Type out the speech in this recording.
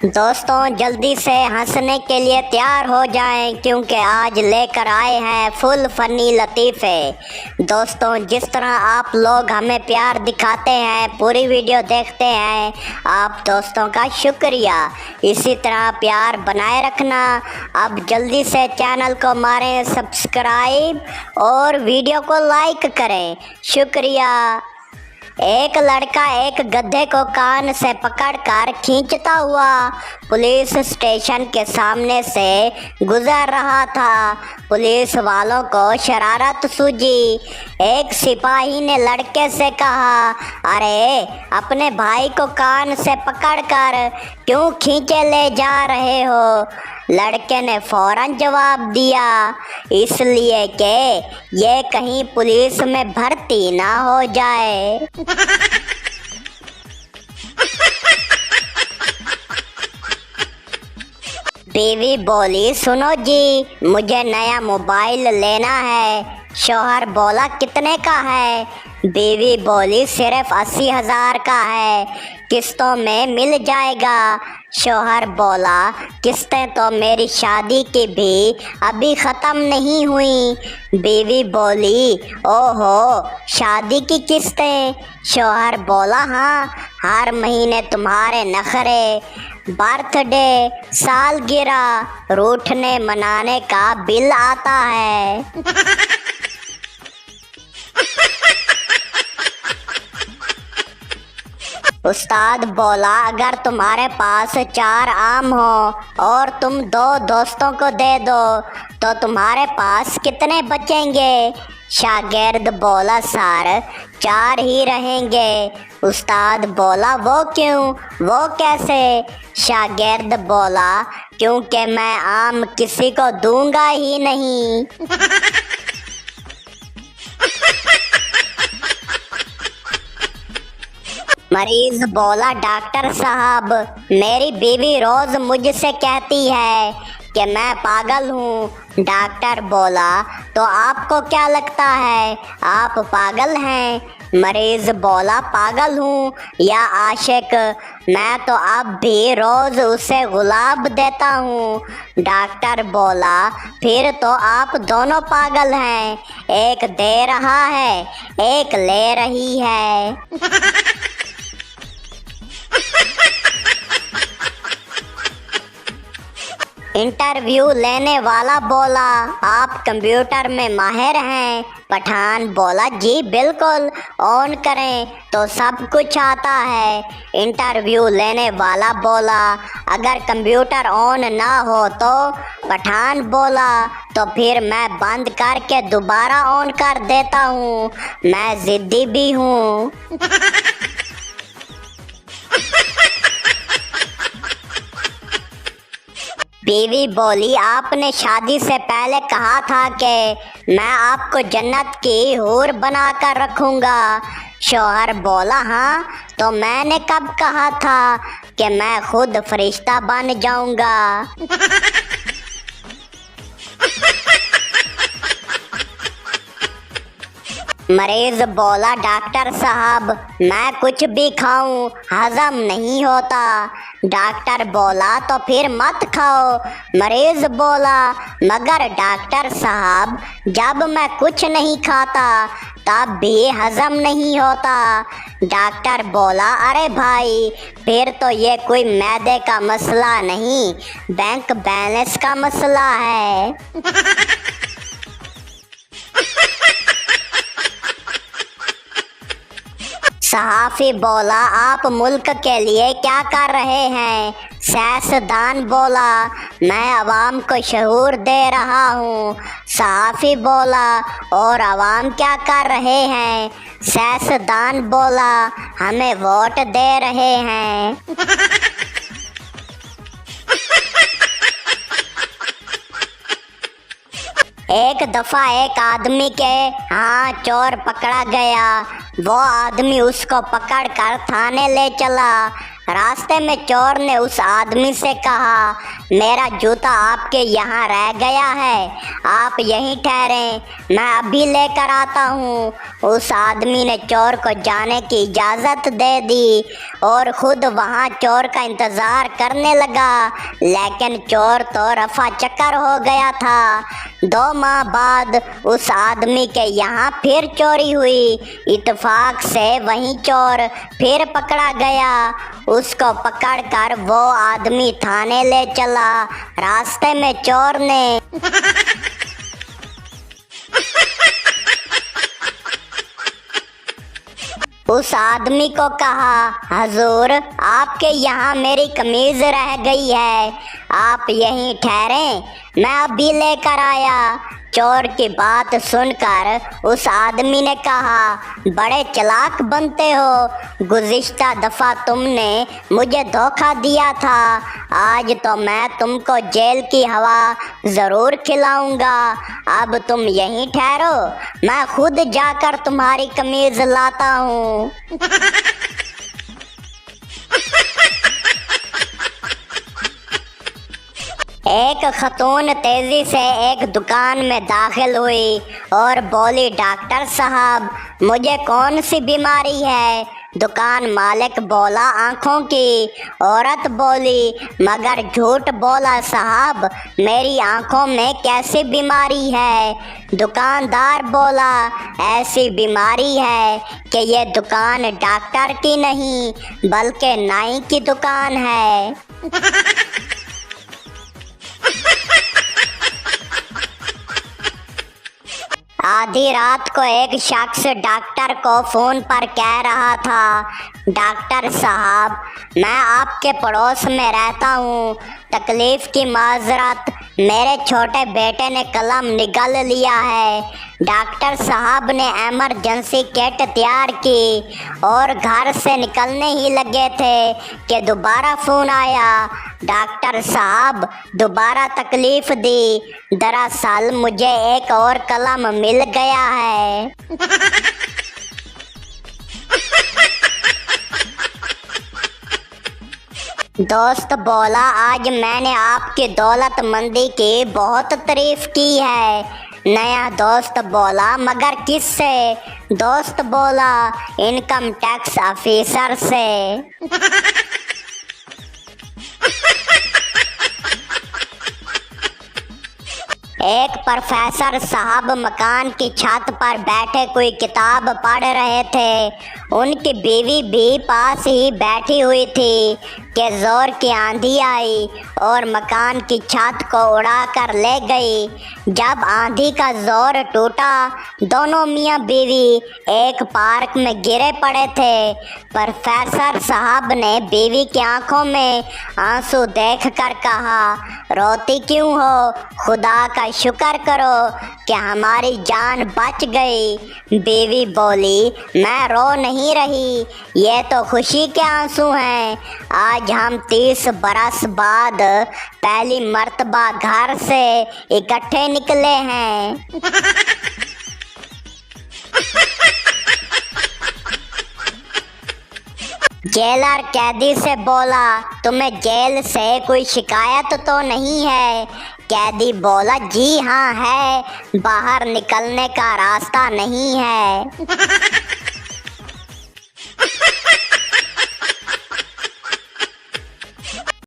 दोस्तों जल्दी से हंसने के लिए तैयार हो जाएं क्योंकि आज लेकर आए हैं फुल फनी लतीफ़े। दोस्तों जिस तरह आप लोग हमें प्यार दिखाते हैं, पूरी वीडियो देखते हैं, आप दोस्तों का शुक्रिया। इसी तरह प्यार बनाए रखना। अब जल्दी से चैनल को मारें सब्सक्राइब और वीडियो को लाइक करें। शुक्रिया। एक लड़का एक गधे को कान से पकड़कर खींचता हुआ पुलिस स्टेशन के सामने से गुजर रहा था। पुलिस वालों को शरारत सूझी। एक सिपाही ने लड़के से कहा, अरे अपने भाई को कान से पकड़कर क्यों खींचे ले जा रहे हो? लड़के ने फौरन जवाब दिया, इसलिए कि ये कहीं पुलिस में भर्ती ना हो जाए। बीवी बोली, सुनो जी, मुझे नया मोबाइल लेना है। शौहर बोला, कितने का है? बीवी बोली, सिर्फ 80,000 का है, किस्तों में मिल जाएगा। शौहर बोला, किस्तें तो मेरी शादी की भी अभी ख़त्म नहीं हुई। बीवी बोली, ओहो, शादी की किस्तें? शौहर बोला, हाँ, हर महीने तुम्हारे नखरे, बर्थडे, सालगिरह, रूठने मनाने का बिल आता है। उस्ताद बोला, अगर तुम्हारे पास 4 आम हो और तुम 2 दोस्तों को दे दो तो तुम्हारे पास कितने बचेंगे? शागिर्द बोला, सर 4 ही रहेंगे। उस्ताद बोला, वो क्यों, वो कैसे? शागिर्द बोला, क्योंकि मैं आम किसी को दूंगा ही नहीं। मरीज बोला, डॉक्टर साहब, मेरी बीवी रोज मुझसे कहती है कि मैं पागल हूँ। डॉक्टर बोला, तो आपको क्या लगता है, आप पागल हैं? मरीज बोला, पागल हूँ या आशिक, मैं तो अब भी रोज उसे गुलाब देता हूँ। डॉक्टर बोला, फिर तो आप दोनों पागल हैं, एक दे रहा है, एक ले रही है। इंटरव्यू लेने वाला बोला, आप कंप्यूटर में माहिर हैं? पठान बोला, जी बिल्कुल, ऑन करें तो सब कुछ आता है। इंटरव्यू लेने वाला बोला, अगर कंप्यूटर ऑन ना हो तो? पठान बोला, तो फिर मैं बंद करके दोबारा ऑन कर देता हूँ, मैं ज़िद्दी भी हूँ। बीवी बोली, आपने शादी से पहले कहा था कि मैं आपको जन्नत की हूर बना कर रखूँगा। शौहर बोला, हाँ, तो मैंने कब कहा था कि मैं खुद फरिश्ता बन जाऊँगा? मरीज बोला, डॉक्टर साहब, मैं कुछ भी खाऊं हजम नहीं होता। डॉक्टर बोला, तो फिर मत खाओ। मरीज बोला, मगर डॉक्टर साहब, जब मैं कुछ नहीं खाता तब भी हजम नहीं होता। डॉक्टर बोला, अरे भाई, फिर तो ये कोई मैदे का मसला नहीं, बैंक बैलेंस का मसला है। सहाफ़ी बोला, आप मुल्क के लिए क्या कर रहे हैं? सियासतदान बोला, मैं अवाम को शऊर दे रहा हूँ। सहाफ़ी बोला, और अवाम क्या कर रहे हैं? सियासतदान बोला, हमें वोट दे रहे हैं। एक दफ़ा एक आदमी के चोर पकड़ा गया। वो आदमी उसको पकड़ कर थाने ले चला। راستے میں چور نے اس آدمی سے کہا میرا جوتا آپ کے یہاں رہ گیا ہے، آپ یہیں ٹھہریں، میں ابھی لے کر آتا ہوں۔ اس آدمی نے چور کو جانے کی اجازت دے دی اور خود وہاں چور کا انتظار کرنے لگا، لیکن چور تو رفع چکر ہو گیا تھا۔ 2 ماہ بعد اس آدمی کے یہاں پھر چوری ہوئی، اتفاق سے وہیں چور پھر پکڑا گیا۔ اس کو پکڑ کر وہ آدمی تھانے لے چلا۔ راستے میں چور نے اس آدمی کو کہا حضور آپ کے یہاں میری قمیض رہ گئی ہے، آپ یہیں ٹھہریں، میں ابھی لے کر آیا۔ چور کی بات سن کر اس آدمی نے کہا بڑے چلاک بنتے ہو، گزشتہ دفعہ تم نے مجھے دھوکہ دیا تھا، آج تو میں تم کو جیل کی ہوا ضرور کھلاؤں گا۔ اب تم یہیں ٹھہرو، میں خود جا کر تمہاری قمیض لاتا ہوں۔ ایک خاتون تیزی سے ایک دکان میں داخل ہوئی اور بولی ڈاکٹر صاحب مجھے کون سی بیماری ہے؟ دکان مالک بولا آنکھوں کی۔ عورت بولی مگر جھوٹ بولا صاحب، میری آنکھوں میں کیسی بیماری ہے؟ دکاندار بولا ایسی بیماری ہے کہ یہ دکان ڈاکٹر کی نہیں بلکہ نائی کی دکان ہے۔ آدھی رات کو ایک شخص ڈاکٹر کو فون پر کہہ رہا تھا ڈاکٹر صاحب میں آپ کے پڑوس میں رہتا ہوں، تکلیف کی معذرت، میرے چھوٹے بیٹے نے قلم نگل لیا ہے۔ ڈاکٹر صاحب نے ایمرجنسی کٹ تیار کی اور گھر سے نکلنے ہی لگے تھے کہ دوبارہ فون آیا۔ ڈاکٹر صاحب دوبارہ تکلیف دی، دراصل مجھے ایک اور قلم مل گیا ہے۔ دوست بولا آج میں نے آپ کی دولت مندی کی بہت تعریف کی ہے۔ نیا دوست بولا مگر کس سے؟ دوست بولا انکم ٹیکس آفیسر سے۔ ایک پروفیسر صاحب مکان کی چھت پر بیٹھے کوئی کتاب پڑھ رہے تھے، ان کی بیوی بھی پاس ہی بیٹھی ہوئی تھی کہ زور کی آندھی آئی اور مکان کی چھت کو اڑا کر لے گئی۔ جب آندھی کا زور ٹوٹا دونوں میاں بیوی ایک پارک میں گرے پڑے تھے۔ پروفیسر صاحب نے بیوی کی آنکھوں میں آنسو دیکھ کر کہا روتی کیوں ہو؟ خدا کا شکر کرو کہ ہماری جان بچ گئی۔ بیوی بولی میں رو نہیں رہی، یہ تو خوشی کے آنسو ہیں، آج ہم 30 برس بعد پہلی مرتبہ گھر سے اکٹھے نکلے ہیں۔ جیلر قیدی سے بولا تمہیں جیل سے کوئی شکایت تو نہیں ہے؟ قیدی بولا جی ہاں ہے، باہر نکلنے کا راستہ نہیں ہے۔